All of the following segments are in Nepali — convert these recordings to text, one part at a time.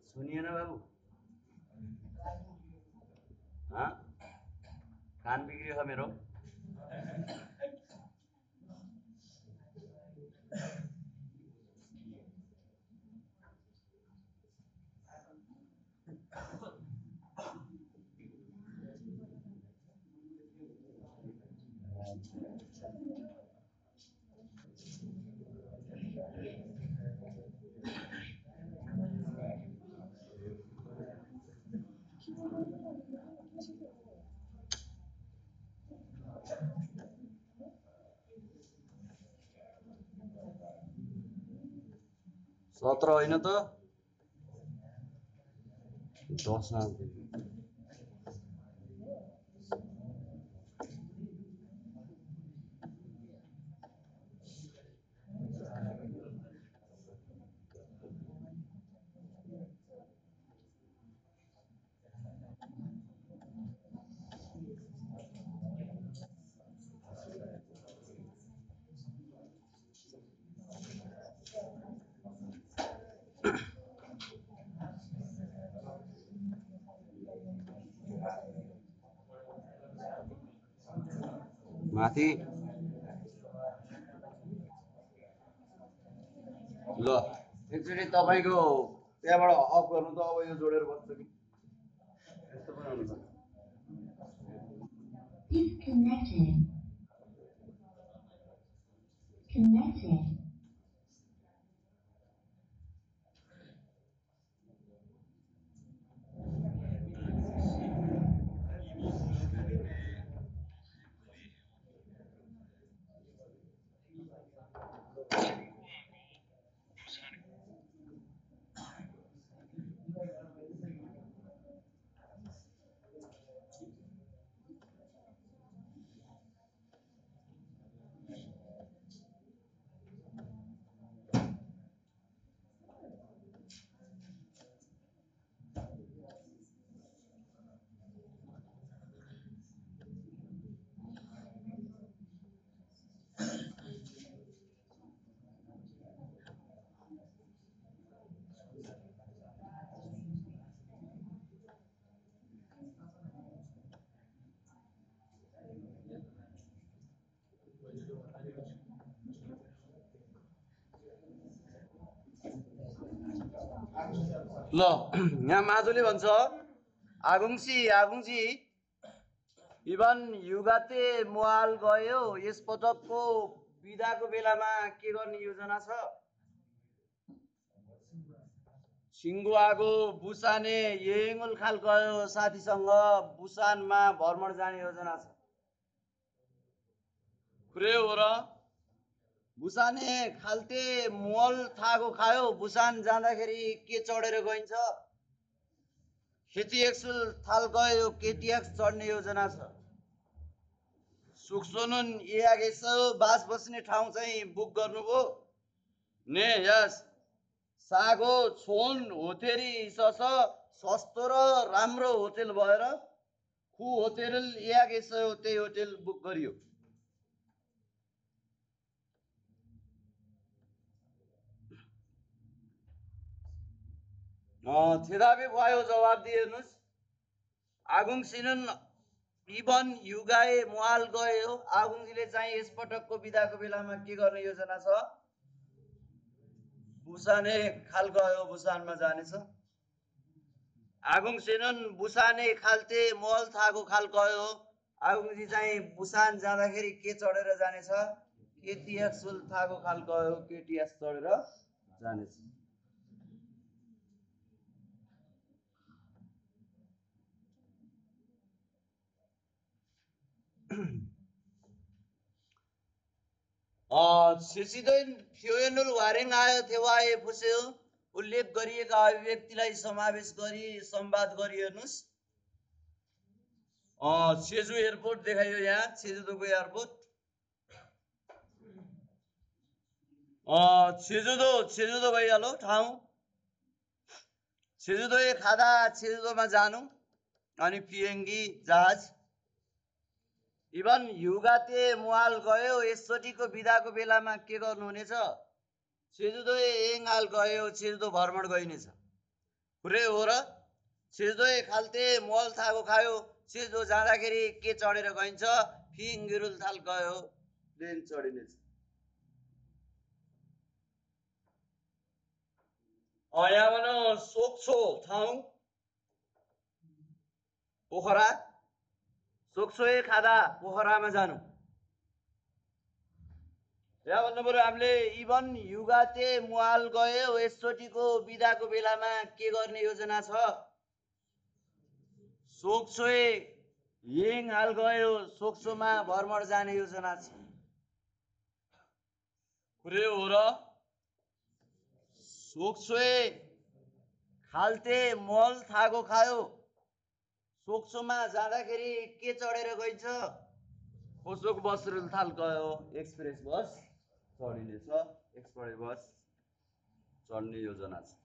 सुनिएन बाबु? हाँ? कान बिग्रियो छ मेरो? सत्र होइन त 10 माथि ल एकचोटि तपाईँको त्यहाँबाट अफ गर्नु त अब यो जोडेर बस्छ कि यस्तो पनि हुनुपर्छ Disconnected. Connected. ल यहाँ माधुले भन्छ आगुङसी इभन युगाते मुहाल गयो यस पटकको बिदाको बेलामा के गर्ने योजना छ सिङ्गो आगो बुसाने येङुल खाल गयो साथीसँग बुसानमा भ्रमण जाने योजना छ पुरै हो र बुसाने खाल्टे मल थागो खायो बुसान जाँदाखेरि के चढेर गइन्छ केटीएक्स थाल गयो केटीएक्स चढ्ने योजना छ सुक्सोनुन यागेसो बास बस्ने ठाउँ चाहिँ बुक गर्नुभयो ने यस सागो छोन होटेरी सस सस्तो र राम्रो होटेल भएर खु होटेल यागेसो त्यही होटेल बुक गरियो थेदाबे भयो जवाब दिएनुस् आगुङसिनुन इबन युगाए मुहाल गयो आगुङजीले चाहिँ यसपटकको बिदाको बेलामा के गर्ने योजना छ बुसाने खाल गयो बुसानमा जानेछ आगुङसिनुन बुसाने खाल्टे मल थागो खाल गयो आगुङजी चाहिँ बुसान जाँदाखेरि के चढेर जानेछ केटीएस थागो खाल गयो केटीएस चढेर जानेछ सिसिदैन फ्योएनुल वारेङ आयो थेवाए फुस्यो उल्लेख गरिएका अभिव्यक्तिलाई समावेश गरी संवाद गरिहेर्नुस् सेजु एयरपोर्ट देखाइयो यहाँ सेजुदोको एयरपोर्ट सेजुदो भइहाल्यो ठाउँ सेजुदो खादा सेजुदोमा जानु अनि पिएङ्गी जहाज इभन युगाते मुहाल गयो यसचोटिको बिदाको बेलामा के गर्नुहुनेछ सेजुदो एङहाल गयो सेजुदो भ्रमण गरिनेछ पुरै हो र सिजदोइ खाल्टे मल थाको खायो सिजदो जाँदाखेरि के चढेर गइन्छ फिङ्गिरुल थाल गयो प्लेन चढिनेछ यहाँ भन सोक्छो ठाउँ पोखरा सोक्छोए खाँदा पोखरामा जानु यहाँ भन्नु पर्यो हामीले इभन युगाते मुहाल गयो यसचोटिको बिदाको बेलामा के गर्ने योजना छ सोक्छोए यङ हाल गयो सोक्छोमा भ्रमण जाने योजना छ पुरै हो र सोक्छोए खाल्टे मल थाको खायो सोक्छोमा जाँदाखेरि के चढेर गइन्छ खोसोक बस थाल गयो एक्सप्रेस बस चढिनेछ एक्सप्रेस बस चढ्ने योजना छ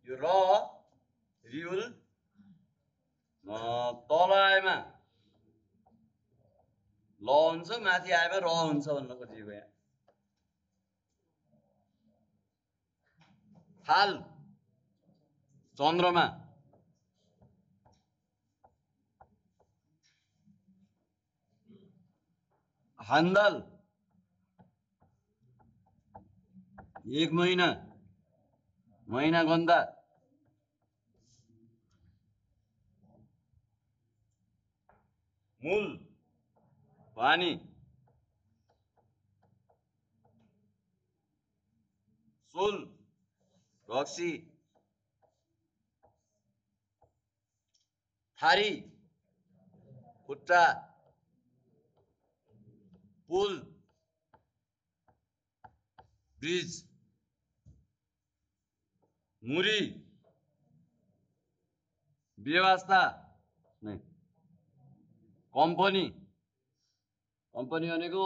यो र रिउल तल आएमा ल हुन्छ माथि आएमा र हुन्छ भन्न खोजिएको यहाँ थाल चन्द्रमा हान्दल 1 महिना महिना गन्दा मूल पानी सोल रक्सी थारी खुट्टा पुल ब्रिज मुरी व्यवस्था नहीं कंपनी कंपनी भनेको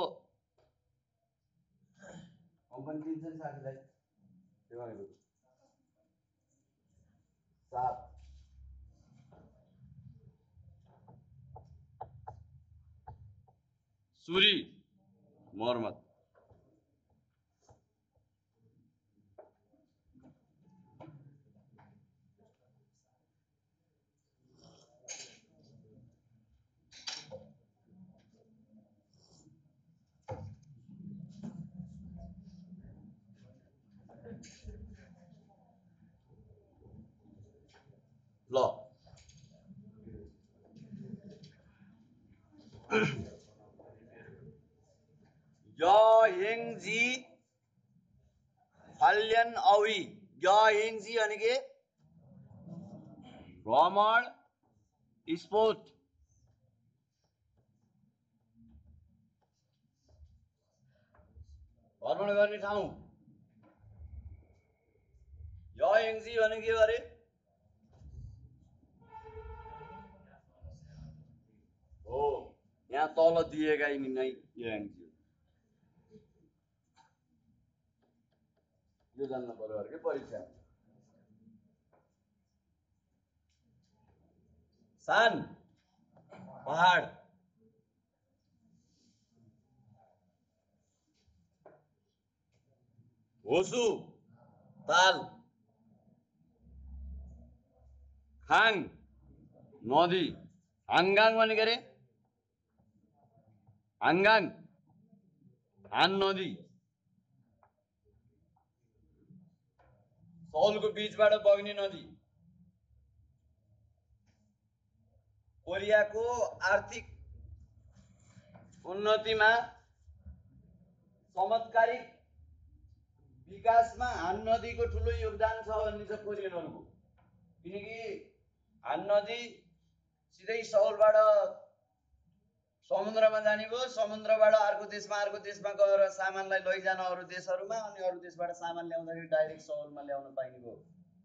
कंपनी दिन्छ नि साथीलाई त्यो भनेको सात सुरी मर्मत ल यङजी फल्यन औी यङजी भनेको भ्रमण स्पोर्ट भ्रमण गर्ने ठाउँ यङजी भनेको के अरे हो यहाँ तल दिएका यिनी यङजी यो जान्न पर्यो अरे के परीक्षा सान पहाड होसु ताल खाङ नदी हाङगाङ भनेको अरे हाङगाङ हान नदी सौलको बीचबाट बग्ने नदी कोरियाको आर्थिक उन्नतिमा चमत्कारिक विकासमा हान नदीको ठुलो योगदान छ भन्ने छ कोरियनहरुको किनकि हान नदी सिधै सौलबाट समुद्रमा जाने भयो समुद्रबाट अर्को देशमा गएर सामानलाई लैजान अरू देशहरुमा अनि अरू देशबाट सामान ल्याउँदाखेरि डाइरेक्ट सौलमा ल्याउन पाइने भयो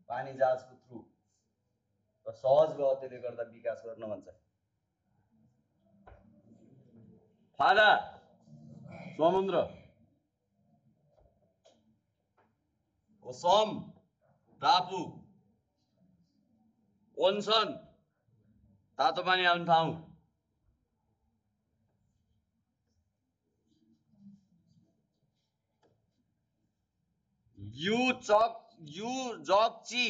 पानी जहाजको थ्रु र सहज भयो त्यसले गर्दा विकास गर्न भन्छ फादा समुद्र ओसम टापु ओन्सन तातो पानी आउने ठाउँ युजक्ची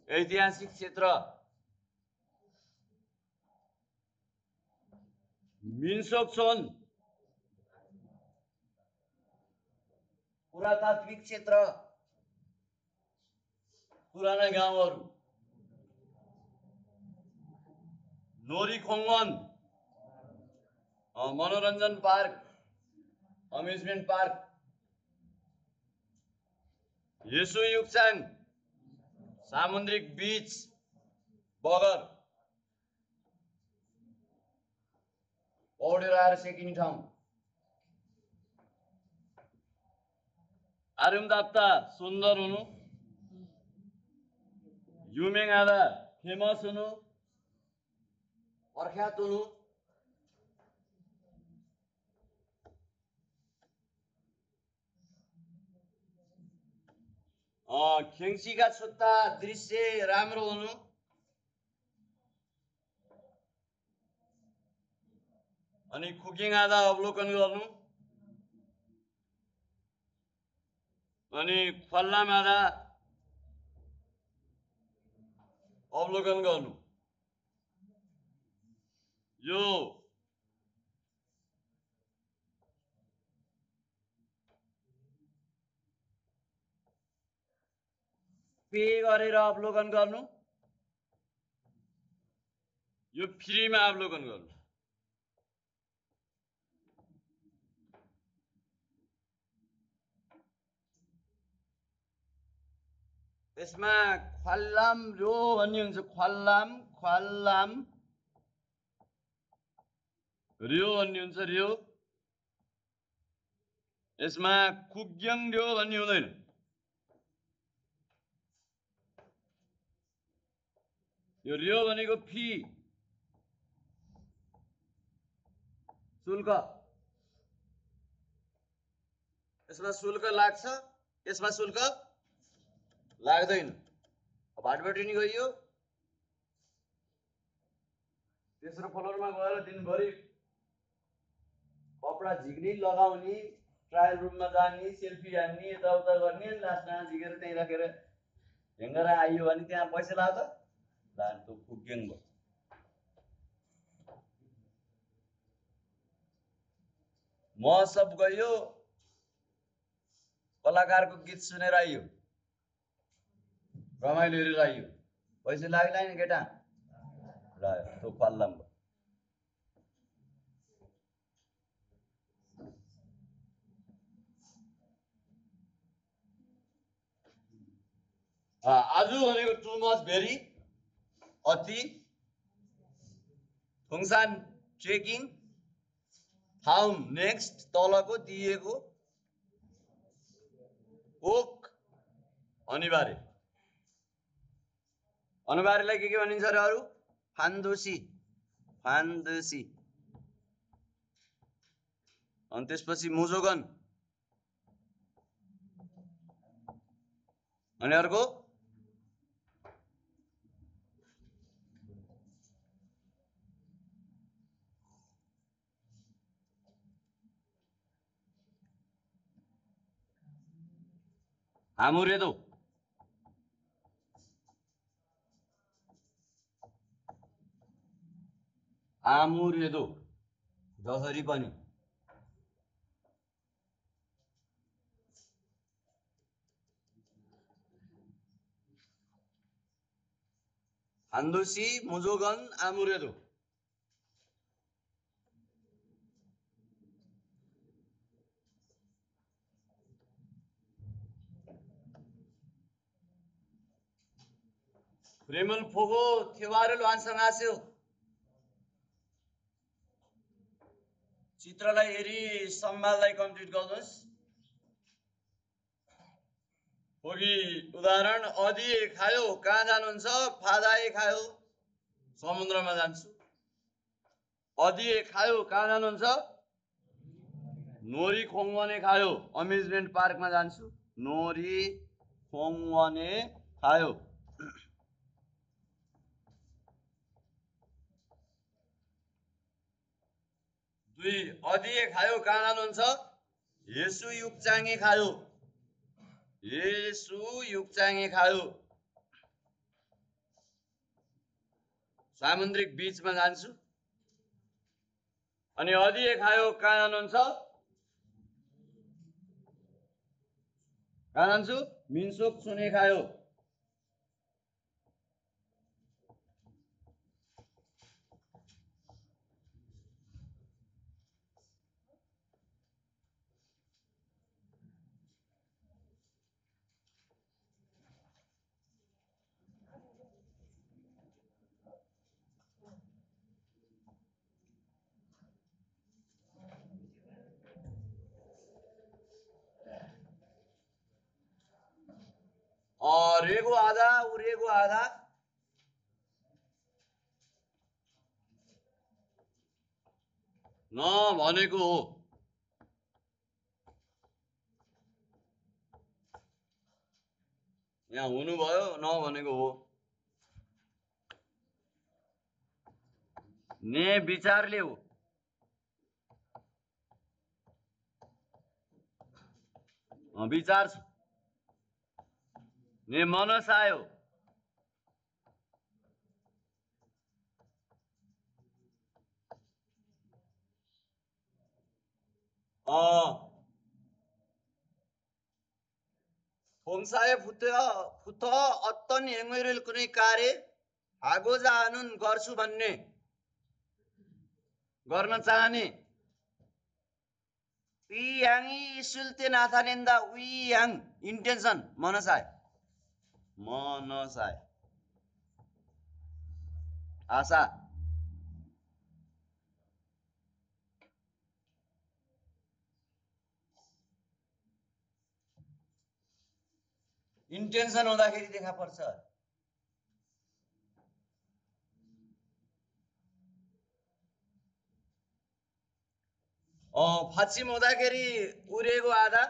ऐतिहासिक क्षेत्र, मिन्सोक्सोन पुरातात्विक क्षेत्र, पुराना गाउँहरू, नोरीखोङ्गन मनोरञ्जन पार्क, अम्युजमेन्ट पार्क, येसुयुक्चाङ सामुद्रिक बीच बगर, पौडेर आएर सेकिने ठाउँ, आरुमदाप्ता सुन्दर हुनु, युमेङादा फेमस हुनु, प्रख्यात हुनु, खेङ्सीका छुट्टा दृश्य राम्रो हुनु, अनि कुकिङ आधा अवलोकन गर्नु, अनि फल्लाम आधा अवलोकन गर्नु। यो पे गरेर अवलोकन गर्नु, यो फ्रीमा अवलोकन गर्नु। यसमा ख्वाल्लाम रो भन्ने हुन्छ, ख्वाल्लाम र्यो भन्ने हुन्छ, र्यो। यसमा कुग्यङ र्यो भन्ने हुँदैन। यो र्यो भनेको फी, शुल्क। यसमा शुल्क लाग्छ, यसमा शुल्क लाग्दैन। भाटबटी नि गइयो, तेस्रो फ्लोरमा गएर दिनभरि कपडा झिक्ने, लगाउने, ट्रायल रुममा जाने, सेल्फी हान्ने, यताउता गर्ने, लास्टमा झिकेर त्यहीँ राखेर हेङ्गर आइयो भने त्यहाँ पैसा लाग्छ, लान्तो कुग्यङ भयो। महोत्सव गयो, कलाकारको गीत सुनेर आइयो, रमाइलो हेरेर आइयो, पैसा लाग्दैन केटा, लाग्यो, त्यो ख्वाल्लाम भयो। आज भनेको टु मच भेरी, अति, थुङसान ट्रेकिङ, थाउम नेक्स्ट तलको दिएको, ओक अनिवार्य। अनिवार्यलाई के भनिन्छ र अरू? फान्दोसी, फान्दोसी। अनि त्यसपछि मुजोगन, अनि अर्को आमुरेदो, आमुरेदो जसरी पनि। फान्दोसी, मुजोगन, आमुरेदो। रेमल फोगो थेवारेल वान्सङास्यो। चित्रलाई हेरी सम्वादलाई कम्प्लिट गर्नुहोस्। होगी उदाहरण, अधिए खायो, कहाँ जानुहुन्छ? फादाए खायो, समुद्रमा जान्छु। अधिए खायो, कहाँ जानुहुन्छ? नोरीखोङ्गने खायो, अम्युजमेन्ट पार्कमा जान्छु। नोरीखोङ्गने खायो। दुई, अधिए खायो, कहाँ जानुहुन्छ? येसुयुक्चाङे खायो, येसु युक्चाङे खायो सामुद्रिक बीचमा जान्छु अनि अधिए खायो कहाँ जानुहुन्छ कहाँ जान्छु मिन्सोक सुने खायो रेगो आधा उरेगो आधा न भनेको हो यहाँ हुनुभयो न भनेको हो ने विचारले हो विचार छ ने मनस आयो फोङ्साए फुथ अत्तन हेङ्गैरेल कुनै कार्य हागोजा आनुन गर्छु भन्ने गर्न चाहने उयाङी सुल्ते नाथानेन्दा उयाङ इन्टेन्सन मनसाय आशा इन्टेन्सन हुँदाखेरि देखा पर्छ फाचिम हुँदाखेरि उरेको आधा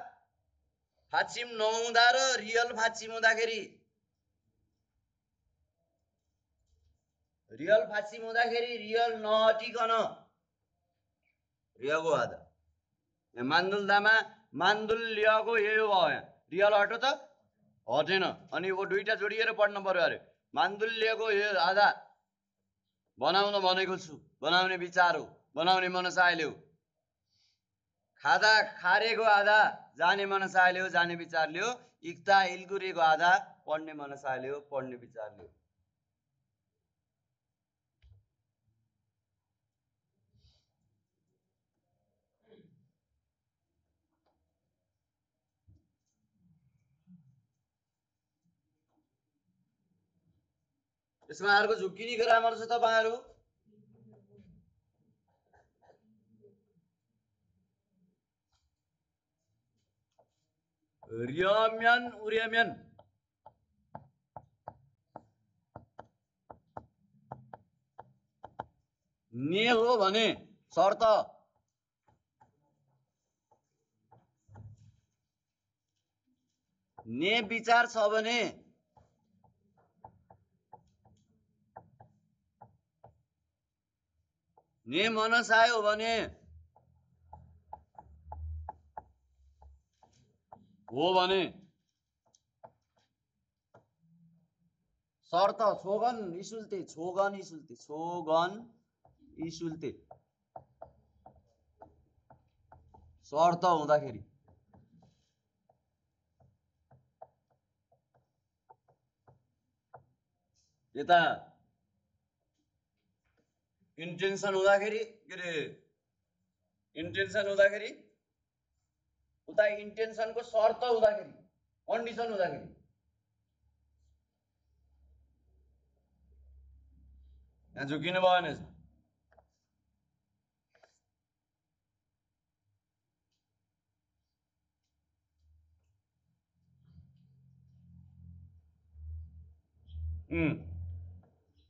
फाचिम नहुँदा र रियल फाचिम हुँदाखेरि रियल नहटिकन रियको आधा मान्दुलदामा मान्दुल लिएको यो भयो यहाँ रियल हट्यो त हटेन अनि वो दुईटा जोडिएर पढ्न पर्यो अरे मान्दुल लिएको यो आधा बनाउन भनेको छु बनाउने विचार हो बनाउने मनसायले हो खादा खारेको आधा जाने मनसायले हो जाने विचारले हो इक्ता इल्गुरेको आधा पढ्ने मनसायले हो पढ्ने विचारले हो यसमा अर्को झुक्किने ग्रामर छ तपाईहरु रियम्यन उर्यम्यन ने हो भने शर्त ने विचार छ भने ने मनस आयो भने हो भने शर्त छोगन इसुल्ते शर्त हुँदाखेरि यता इन्टेन्सन हुँदाखेरि के रे इन्टेन्सन हुँदाखेरि उता इन्टेन्सनको शर्त हुँदाखेरि कन्डिसन हुँदाखेरि यहाँ झुकिनु भएन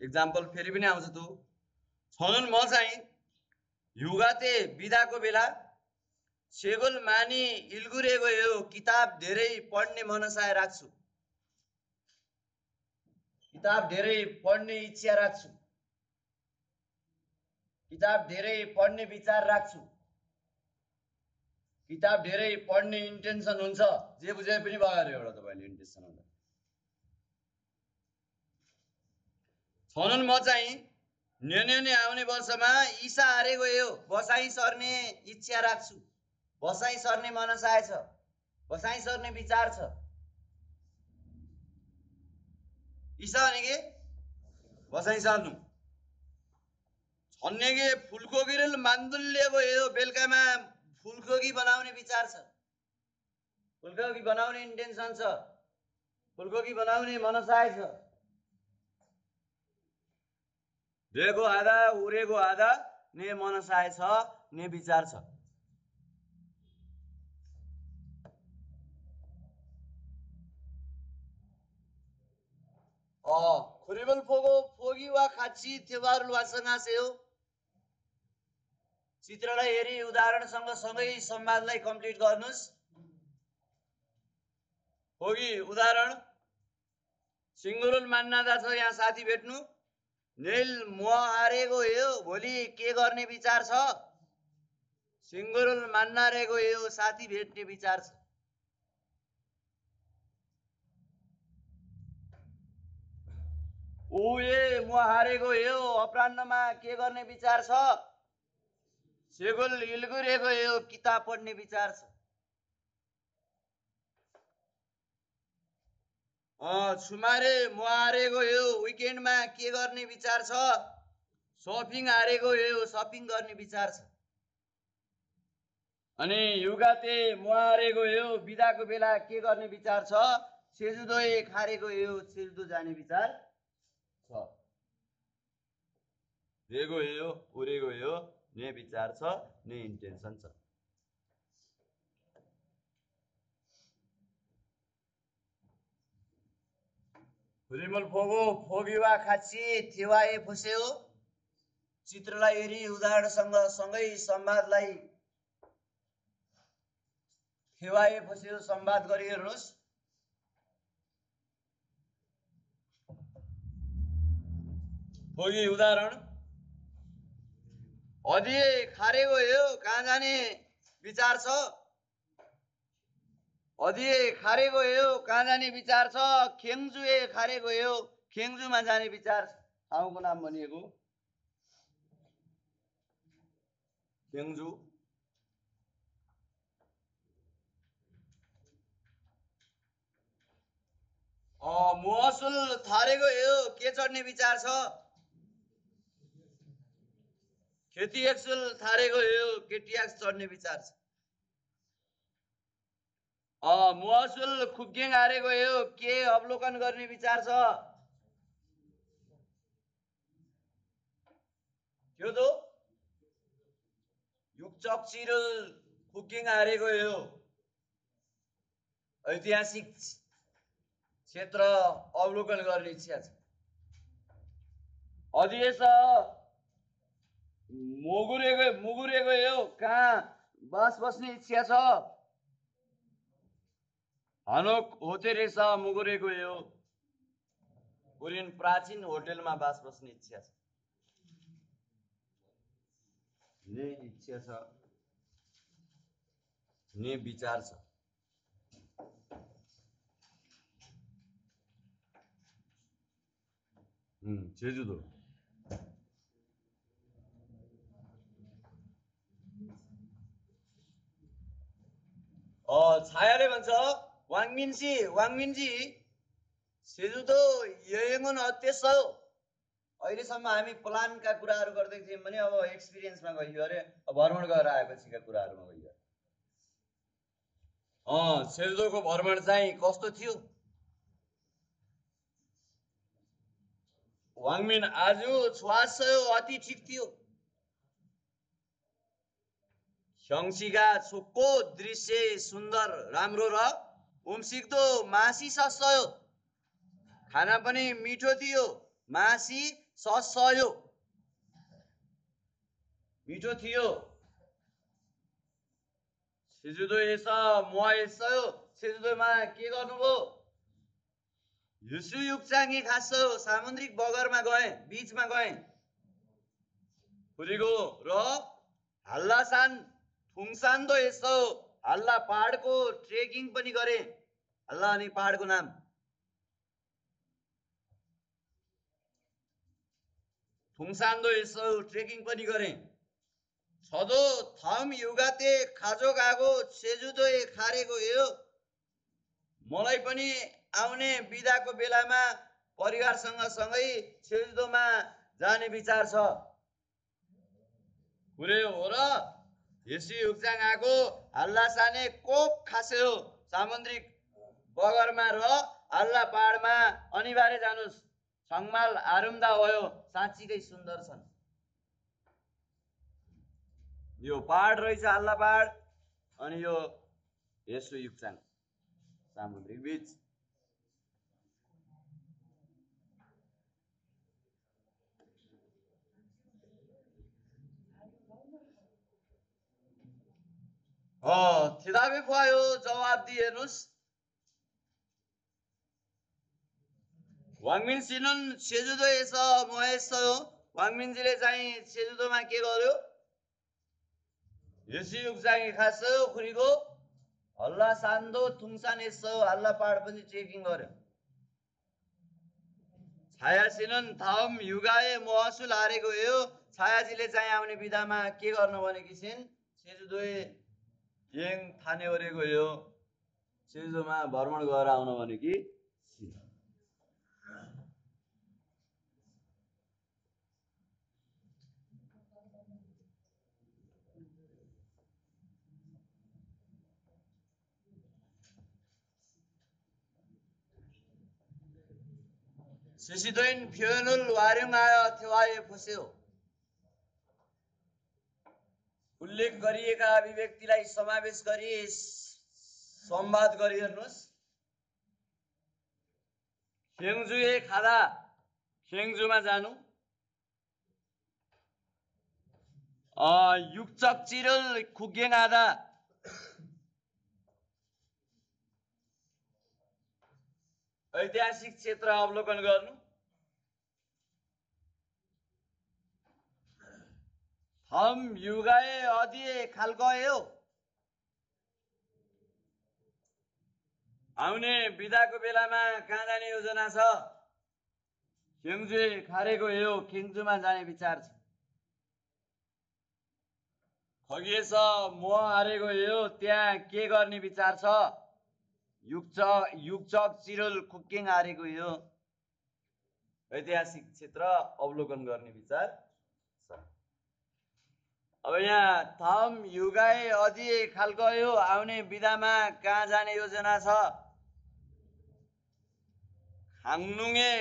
एक्जाम्पल फेरि पनि आउँछ तँ छनुन म चाहिँ युगाते बिदाको बेला सेगोल मानी इल्गुरेको यो किताब धेरै पढ्ने मनसाय राख्छु किताब धेरै पढ्ने इच्छा राख्छु किताब धेरै पढ्ने विचार राख्छु किताब धेरै पढ्ने इन्टेन्सन हुन्छ, जे बुझे पनि भयो अरे एउटा तपाईँले इन्टेन्सन हुन्छ। छनुन म चाहिँ न्यने आउने वर्षमा ईसा हारे गयो, बसाइ सर्ने इच्छा राख्छु, बसाइ सर्ने मनसाय छ, बसाइ सर्ने विचार छ। ईसा भनेको बसाइ सर्नु। छन्नेगे फुलकोकी र मान्दुल्य गयो, बेलुकामा फुलकोकी बनाउने विचार छ, फुलकोकी बनाउने इन्टेन्सन छ, फुलकोकी बनाउने मनसाय छ। रेगो आधा उरेगो आधा ने मनसाय छ, ने विचार छ। खुरिबल फोगो फोगी वा खाची थेवार लुवासँग सेउ। चित्रलाई हेरी उदाहरणसँग सँगै संवादलाई कम्प्लिट गर्नुस्। फोगी उदाहरण सिङ्गुरुल मान्नादा छ, यहाँ साथी भेट्नु। नेल म हारेको हो, भोलि के गर्ने विचार छ? सिङ्गुरुल मान्नारेको हो, साथी भेट्ने विचार छ। ओए म हारेको हो, अपराह्नमा के गर्ने विचार छ? सेगुल इल्गुरेको हो, किताब पढ्ने विचार छ। छुमारे म हारेको हो, विकेन्डमा के गर्ने विचार छ? सपिङ हारेको हो, सपिङ गर्ने विचार छ। अनि युगाते म हारेको हो, बिदाको बेला के गर्ने विचार छ? सेजुदोए खारेको हो, सेजुदो जाने विचार छ। रेगो हो उरेगो हो, ने विचार छ, ने इन्टेन्सन छ। रिमल फोगो फोगी वा खाची थेवाए फुस्यो। चित्रलाई हेरी उदाहरणसँग सँगै संवादलाई थेवाए फुस्यो संवाद गरिहेर्नुहोस्। फोगी उदाहरण अदिए खारेको हो, कहाँ जाने विचार छ? अदिए खारेको हो, कहाँ जाने विचार छ? खेङ्जुए खारेको हो, खेङ्जुमा जाने विचार छ। ठाउँको नाम भनिएको खेङ्जु। महसुल थारेको हो, के चढ्ने विचार छ? खेती एक्सुल थारेको हो, केटियाक्स चढ्ने विचार छ। महसुल खुग्गेङ हारेको हो, के अवलोकन गर्ने विचार छ? त्यो त युक्चक चिरुल खुग्गेङ हारेको हो, ऐतिहासिक क्षेत्र अवलोकन गर्ने इच्छा छ। अदिएस मुगुरेको हो, कहाँ बास बस्ने इच्छा छ? हनोक होतेरेस मुगुरेको हो, कोरियन प्राचीन होटेलमा बास बस्ने इच्छा छ, ने इच्छा छ, ने विचार छ। जेजुदो छायाले भन्छ वाङमिनजी सेजुदो यङन अत्यस हो। अहिलेसम्म हामी प्लानका कुराहरू गर्दै थियौँ भने अब एक्सपिरियन्समा गइयो अरे, भ्रमण गरेर आएपछिका कुराहरूमा गइयो। सेजुदोको भ्रमण चाहिँ कस्तो थियो? वाङमिन आज छुवास अति ठिक थियो। शङ्सीका छोक्को दृश्य सुन्दर राम्रो र उम्सिक्दो मासी सस्यो, खाना पनि मिठो थियो। मासी सस्यो मिठो थियो। सेजुदो एसा म एसयो, सेजुदोमा के गर्नुभयो? युसु युक्चाङी खासो, सामुद्रिक बगरमा गए, बीचमा गए। फुरिगो र हल्लासान थुङसान्दो यसो, हल्ला पहाडको ट्रेकिङ पनि गरे। हल्ला अनि पहाडको नाम। थुङसान्दो यसो ट्रेकिङ पनि गरे। छदो थम युगाते खाजो गागो सेजुदो खारेको यो। मलाई पनि आउने बिदाको बेलामा परिवारसँग सँगै सेजुदोमा जाने विचार छ। कुरे हो र यसि उक्जाङ आएको हल्ला साने कोप खासे हो। सामुद्रिक बगरमा र हल्ला पहाडमा अनिवार्य जानुस्। सङ्माल आरुम्दा भयो, साँच्चीकै सुन्दर छन्। यो पहाड रहेछ हल्ला पहाड, अनि यो यसो युक्साङ सामुद्रिक बीच। थिदाबे भयो जवाब दिए हेर्नुहोस्। वाङमिन सिनुन सेजुदो एस महेश हो। वाङमिनजीले चाहिँ सेजुदोमा के गर्यो? यसि उक्जाङ खास खुरीको हल्ला सान्दो थुङसान यसो हल्ला पहाड पनि ट्रेकिङ गर्यो। छायासिनन थाम युगाए महसुल हारेको हो। छायाजीले चाहिँ आउने विधामा के गर्नु भनेकी छिन्? सेजुदोए येङ थाने ओरेको हो। सेजुदोमा भ्रमण गरेर आउन भनेकी छिन्। सिसिदोइन फ्योनुल वार्युङ आयो थेवाए फस्यो। उल्लेख गरिएका अभिव्यक्तिलाई समावेश गरी संवाद गरी हेर्नुहोस्। खेङजुए खादा खेङजुमा जानु। युक्चक चिरल खुगेङ आदा ऐतिहासिक क्षेत्र अवलोकन गर्नु। हम युगाए अदिए खालगयो। आउने बिदाको बेलामा कहाँ जाने योजना छ? खेङजुए खारेको हो। खेङजुमा जाने विचार छ। खगेश मोह हारेको हो। त्यहाँ के गर्ने विचार छ? युक्चक चिरल खुक्किङ हारेको हो। ऐतिहासिक क्षेत्र अवलोकन गर्ने विचार छ। अब यहाँ थम युगाए अदिए खालगयो। आउने विधामा कहाँ जाने योजना छ? खाङनुङे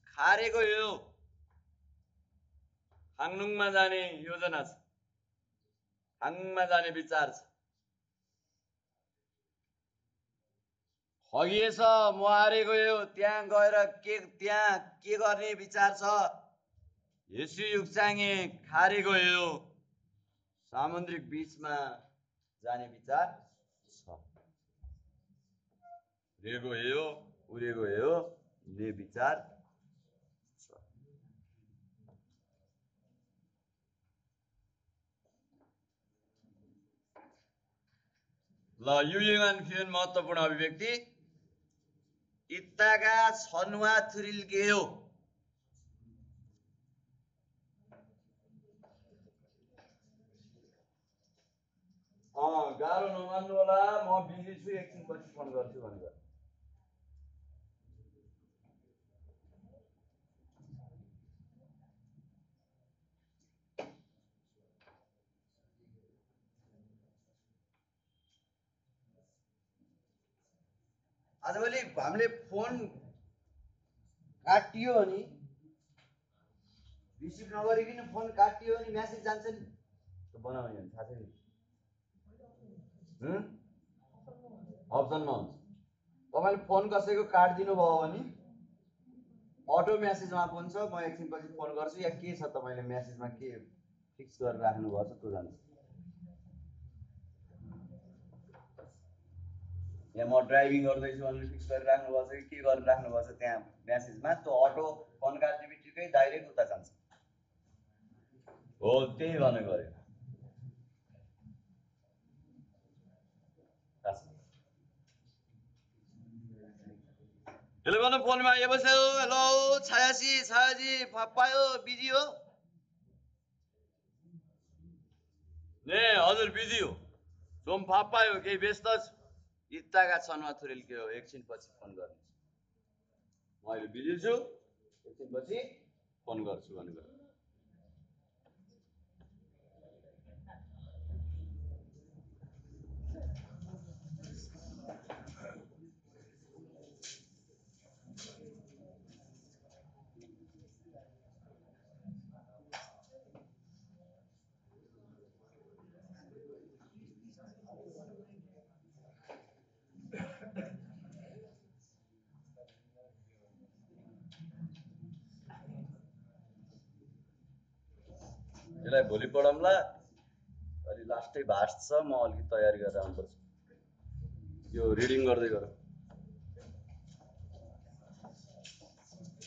खारेको हो। खाङनुङमा जाने योजना छ। खाङमा जाने विचार छ। खगिएछ म हारेको हो। त्यहाँ गएर त्यहाँ के गर्ने विचार छ? यसु युक्चाङे खारेको हो। सामुद्रिक बीचमा जाने विचार छ। रेगो हो उरेगो हो ले विचार छ। ल यो फिन महत्त्वपूर्ण अभिव्यक्ति इत्तागा छनुवा थुरिल गेयो। गाह्रो नमान्नु होला, म बिजी छु, एकछिन पछि फोन गर्छु भनेर। आजभोलि हामीले फोन काटियो नि रिसिभ नगरिकन फोन काटियो नि मेसेज जान्छ नि त्यो बनाउने भने थाहा छ नि। अप्सनमा हुन्छ। तपाईँले फोन कसैको काटिदिनु भयो भने अटो मेसेजमा पुग्छ। म एकछिन पछि फोन गर्छु या के छ तपाईँले मेसेजमा के फिक्स गरेर राख्नु भएको छ त्यो जान्छ। या म ड्राइभिङ गर्दैछु भनेर फिक्स गरेर राख्नु भएको छ कि के गरेर राख्नु भएको छ त्यहाँ मेसेजमा त्यो अटो फोन काट्ने बित्तिकै डाइरेक्ट उता जान्छ। हो त्यही भन्नु पर्यो। यसले भन्नु फोनमा ए बस्यो हेलो छायाजी पायो बिजी हो ने हजुर बिजी हो जोम पायो केही व्यस्त छु इत्ताका छन् थुरेल के हो एकछिन पछि फोन गर्ने म अहिले बिजी छु एकछिन पछि फोन गर्छु भनेको यसलाई भोलि पढौँला अलि लास्टै भाष छ म अलिकति तयारी गरेर आउनुपर्छ यो रिडिङ गर्दै गर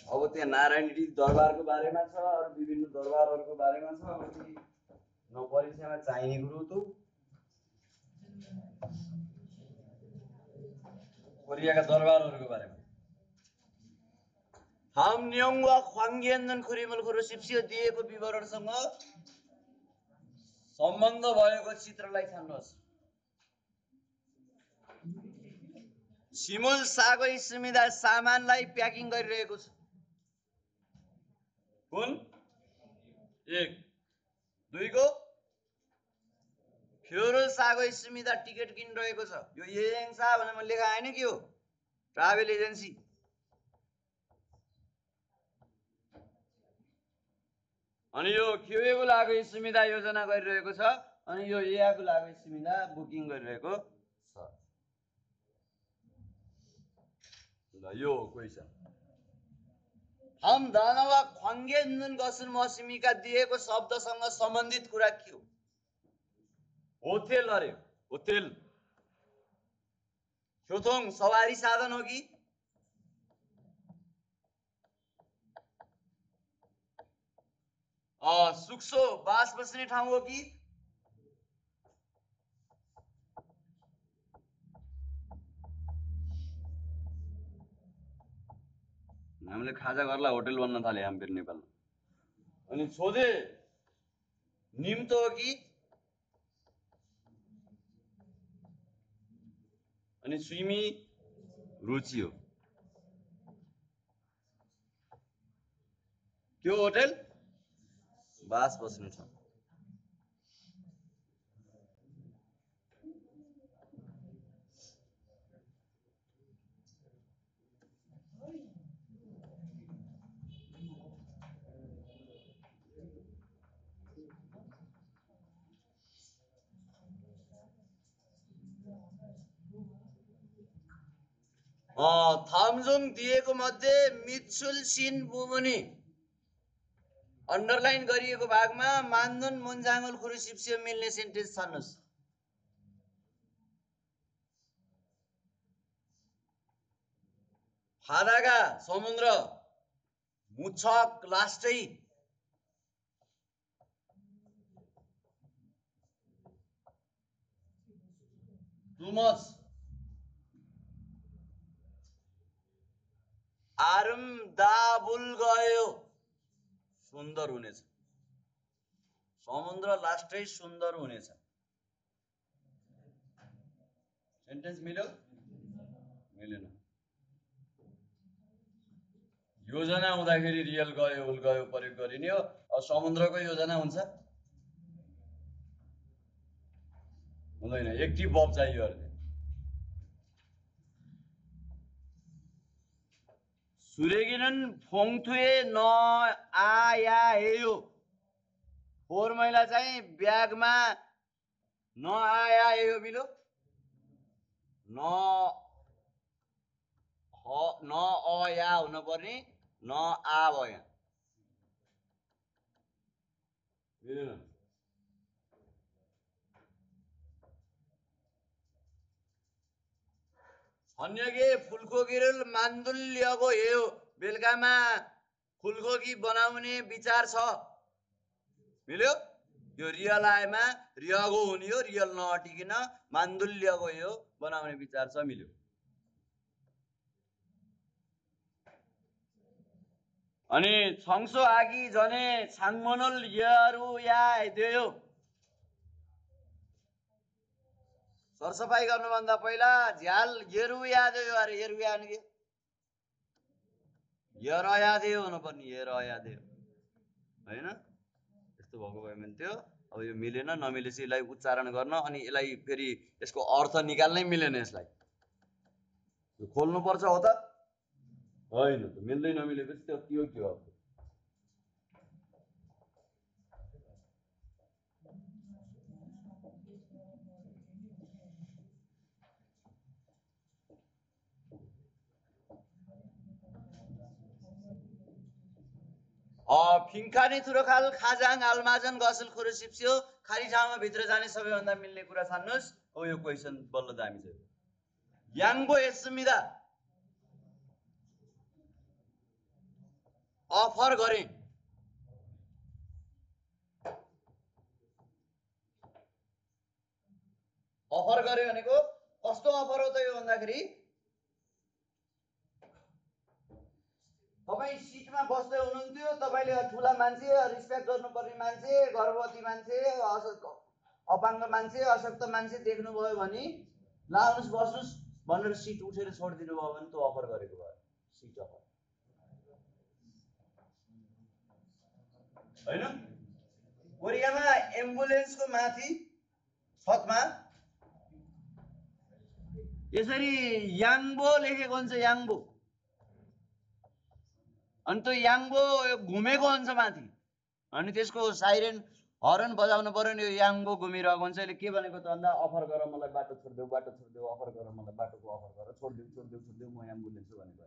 अब त्यहाँ नारायणी दरबारको बारेमा छ अरू विभिन्न दरबारहरूको बारेमा छ अब न परीक्षामा चाहिने कुरो त कोरियाका दरबारहरूको बारेमा हम न्योङ वा ख्वाङ्गेन्दन खुरिमल खुरो सिप्सियो दिएको विवरणसँग सम्बन्ध भएको चित्रलाई छान्नुहोस् सिमुल सागो सुमिदा सामानलाई प्याकिङ गरिरहेको छ कुन 1 2 को फ्योरो सागो सुमिदा टिकट किनिरहेको छ यो येङसा भनेर मैले लेखा हैन कि हो ट्राभल एजेन्सी अनि यो क्युएको लागि सुविधा योजना गरिरहेको छ अनि यो एआको लागि सुविधा बुकिङ गरिरहेको छ ल यो क्वेशन हम दानवा ख्वाङ्गेन्दन गसुन मौसमीका दिएको शब्दसँग सम्बन्धित कुरा के हो होटेल अरे होटेल क्योथोङ सवारी साधन हो कि सुक्सो बास बस्ने ठाउँ हो कि हामीले खाजा गर्ला होटल बन्न थाले हामी फेरि नेपालमा अनि सोधे निम्तो हो कि अनि स्विमी रुचि हो त्यो होटल बास बस्ने ठाउँ थामजोङ दिएको मध्ये मित्सुल सिन बुमुनि अन्डरलाइन गरिएको भागमा मान्दन मुन्जाङल खुरु सिप्सियो मिल्ने सेन्टेन्स छान्नुस् फादागा समुद्र मुछक लास्टै डुमस आरम दाबुल गयो सुन्दर हुनेछ समुद्र लास्टै सुन्दर हुनेछ सेन्टेन्स मिल्यो मिलेन योजना हुँदाखेरि रियल गयो उल गयो प्रयोग गरिने हो अब समुद्रको योजना हुन्छ हुँदैन एक्टिभ बब चाहियो अर्थे सुरेगिनन फोङथुए न आया हेयो फोहोर मैला चाहिँ ब्यागमा न आया हेयो मिलो न अया हुन पर्ने न आ भयो मिलेन अन्यगे फुलकोकीरल मान्दुल्यको हेयो बेलुकामा फुलकोकी बनाउने विचार छ मिल्यो यो रियल आएमा रियगो हुने हो, रियल नअटिकन मान्दुल्यको यो बनाउने विचार छ। मिल्यो। अनि छङ्सो आगी जने छाङमनल यरु या देयो। सरसफाई गर्नुभन्दा पहिला झ्याल येरुया देयो। अरे येरुया नि यरया देयो हुनुपर्ने, यरया देयो हैन। यस्तो भएको भए भने थियो। अब यो मिलेन, नमिलेपछि यसलाई उच्चारण गर्न अनि यसलाई फेरि यसको अर्थ निकाल्नै मिलेन। यसलाई यो खोल्नु पर्छ हो त हैन त। मिल्दै नमिलेपछि त्यो के हो? फिङ्खाने थुरोखाल खाजाङ आलमाजन गसल खुरो सिप्स्यो खाली ठाउँमा भित्र जाने सबैभन्दा मिल्ने कुरा छान्नुहोस्। हो यो क्वेसन बल्ल दामी छ। याङ्बो एसमिदा अफर गरे। अफर गरे भनेको कस्तो अफर हो त यो भन्दाखेरि तपाईँ सिटमा बस्दै हुनुहुन्थ्यो, तपाईँले ठुला मान्छे, रिस्पेक्ट गर्नुपर्ने मान्छे, गर्भवती मान्छे, अपाङ्ग मान्छे, अशक्त मान्छे देख्नुभयो भने ला आउनुहोस् बस्नुहोस् भनेर सिट उठेर छोडिदिनु भयो भने त्यो अफर गरेको भयो। सिट अफर हैन। कोरियामा एम्बुलेन्सको माथि छतमा यसरी याङ्बो लेखेको हुन्छ, याङ्बो। अनि त्यो याङ्बो घुमेको हुन्छ माथि। अनि त्यसको साइरेन हर्न बजाउनु पर्यो नि। यो याङ्बो घुमिरहेको हुन्छ। यसले के भनेको त भन्दा अफर गर मलाई बाटो छोडिदेऊ, बाटो छोडिदेऊ, अफर गर मलाई बाटोको अफर गर, छोडिदेऊ छोडिदेऊ छोडिदेऊ, म एम्बुलेन्स हो भनेको।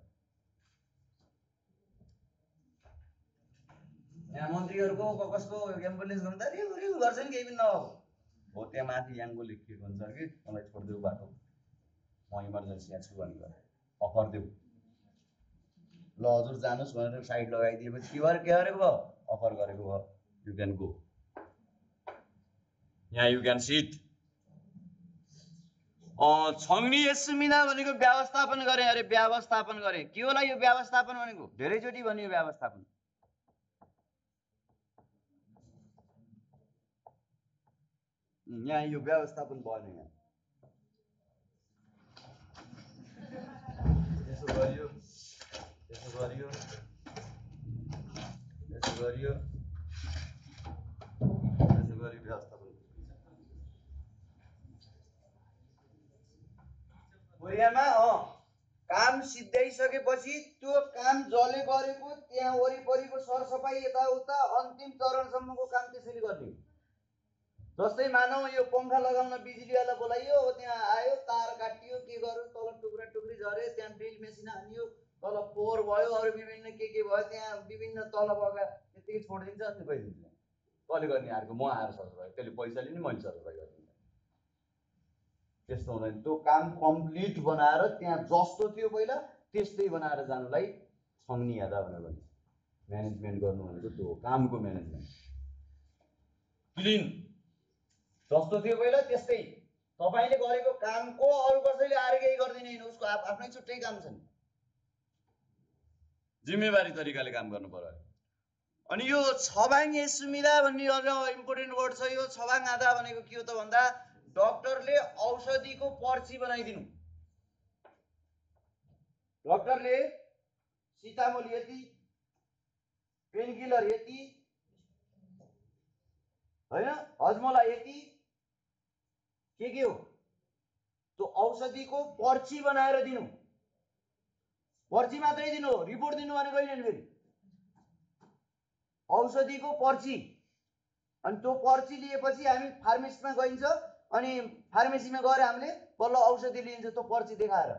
यहाँ मन्त्रीहरूको कसको एम्बुलेन्स गर्दा रिउ रिउ गर्छ नि, केही पनि नभएको हो। त्यहाँ माथि याङ्बो लेखिएको हुन्छ कि मलाई छोडिदेऊ बाटो, म इमर्जेन्सी यहाँ छु भनेको, अफर देऊ। ल हजुर जानुहोस् भनेर साइड लगाइदिएपछि के गरेको भयो? अफर गरेको भयो। यु क्यान गो, यहाँ यु क्यान सिट। छङ्नी यसमिना भनेको व्यवस्थापन गरे। अरे व्यवस्थापन गरे के होला यो व्यवस्थापन भनेको? धेरैचोटि भनियो व्यवस्थापन। यहाँ यो व्यवस्थापन भएन। यहाँ यसो गरियो, यसो गरियो, यसो गरियो, यसो गरियो व्यवस्थापन। कोरियामा काम सिद्ध्याइसकेपछि त्यो काम जसले गरेको त्यहाँ वरिपरिको सरसफाई यताउता अन्तिम चरणसम्मको काम त्यसैले गर्ने। जस्तै मानौ यो पङ्खा लगाउन बिजुलीवाला बोलाइयो, त्यहाँ आयो, तार काटियो, के गर्यो, तल टुक्रा टुक्री झरे, त्यहाँ ड्रिल मेसिन हानियो, तल फोहोर भयो, अरू विभिन्न के भयो, त्यहाँ विभिन्न तल भएका त्यतिकै छोडिदिन्छ अनि गइदिन्छ। कसले गर्ने? अर्को म आएर सरसफाई, त्यसले पैसा लिने, मैले सरसफाई गरिदिन्छ। त्यस्तो हुँदैन। त्यो काम कम्प्लिट बनाएर त्यहाँ जस्तो थियो पहिला त्यस्तै बनाएर जानुलाई छङ्नी यादा भनेर भन्छ। म्यानेजमेन्ट गर्नु भनेको त्यो कामको म्यानेजमेन्ट। क्लिन जस्तो थियो पहिला त्यस्तै तपाईँले गरेको कामको अरू कसैले आएर केही गरिदिने होइन। उसको आफ्नै छुट्टै काम छ नि। जिम्मेवारी तरिकाले काम गर्नु पर्यो। अनि यो छबाङ सुविधा भन्ने अझ इम्पोर्टेन्ट वर्ड छ। यो छबाङ आधा भनेको के हो त भन्दा डक्टरले औषधिको पर्ची बनाइदिनु। डक्टरले सिटामोल यति, पेनकिलर यति हैन, हजमोला यति, के हो त्यो औषधिको पर्ची बनाएर दिनु। पर्ची मात्रै दिनु, रिपोर्ट दिनु भनेको होइन फेरि। औषधिको पर्ची। अनि त्यो पर्ची लिएपछि हामी फार्मेसीमा गइन्छ अनि फार्मेसीमा गएर हामीले बल्ल औषधि लिइन्छ त्यो पर्ची देखाएर।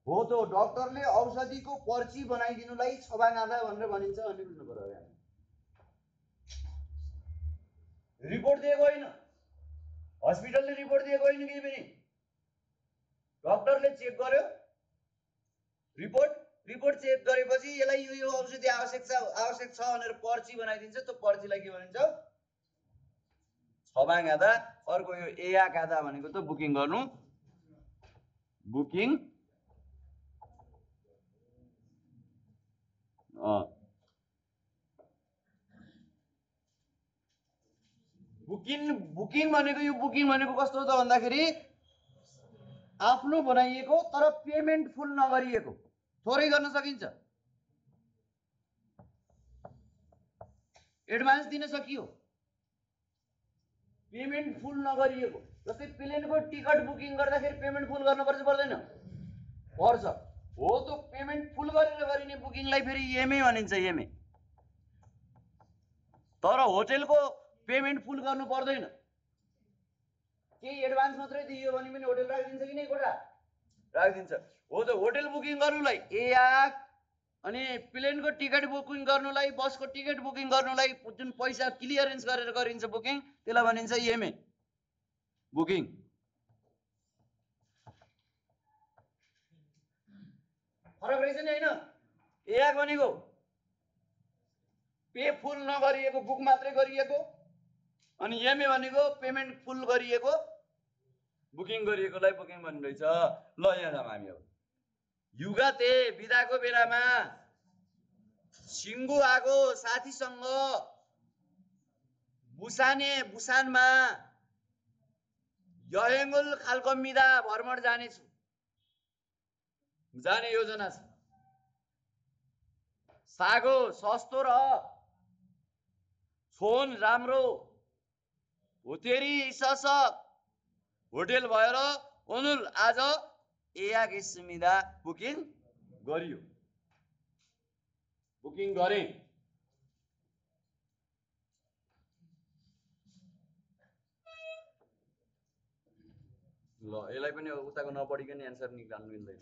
हो त्यो डक्टरले औषधिको पर्ची बनाइदिनुलाई छबाङ आधा भनेर भनिन्छ भन्ने बुझ्नु पर्यो। रिपोर्ट दिएको होइन, हस्पिटलले रिपोर्ट दिएको होइन केही पनि। डक्टरले चेक गर्यो, रिपोर्ट चेक गरेपछि यसलाई यो औषधि आवश्यक छ भनेर पर्ची बनाइदिन्छ। त्यो पर्चीलाई के भनिन्छ? छबा गादा अर्को यो एया गादा भनेको त बुकिङ गर्नु बुकिङ बुकिङ भनेको यो बुकिङ भनेको कस्तो हो त भन्दाखेरि आफ्नो बनाइएको तर पेमेन्ट फुल नगरिएको थोरै गर्न सकिन्छ एडभान्स दिन सकियो पेमेन्ट फुल नगरिएको जस्तै प्लेनको टिकट बुकिङ गर्दाखेरि पेमेन्ट फुल गर्नुपर्छ पर्दैन पर्छ हो त पेमेन्ट फुल गरेर गरिने बुकिङलाई फेरि इएमए भनिन्छ इएमए तर होटेलको पेमेन्ट फुल गर्नु पर्दैन केही एडभान्स मात्रै दियो भने पनि होटेल राखिदिन्छ कि नै कोठा राखिदिन्छ हो त होटेल बुकिङ गर्नुलाई एआक अनि प्लेनको टिकट बुकिङ गर्नुलाई बसको टिकट बुकिङ गर्नुलाई जुन पैसा क्लियरेन्स गरेर गरिन्छ बुकिङ त्यसलाई भनिन्छ इएमए बुकिङ फरक रहेछ नि हैन एआक भनेको पे फुल नगरिएको बुक मात्रै गरिएको अनि इएमए भनेको पेमेन्ट फुल गरिएको बुकिङ गरिएकोलाई बुकिङ भन्नु रहेछ ल यहाँ जाम हामी अब युगाते बिदाको बेलामा सिङ्गु आगो साथीसँग बुसानमा यहेङ्गुल खालकम्मिदा भ्रमण जानेछु जाने योजना छ सागो सस्तो र छोन राम्रो होतेरी सस होटेल भएर अनुल आज एया किसिमिदा बुकिङ गरियो बुकिङ गरे ल यसलाई पनि उताको नपढिकन एन्सर निकाल्नु मिल्दैन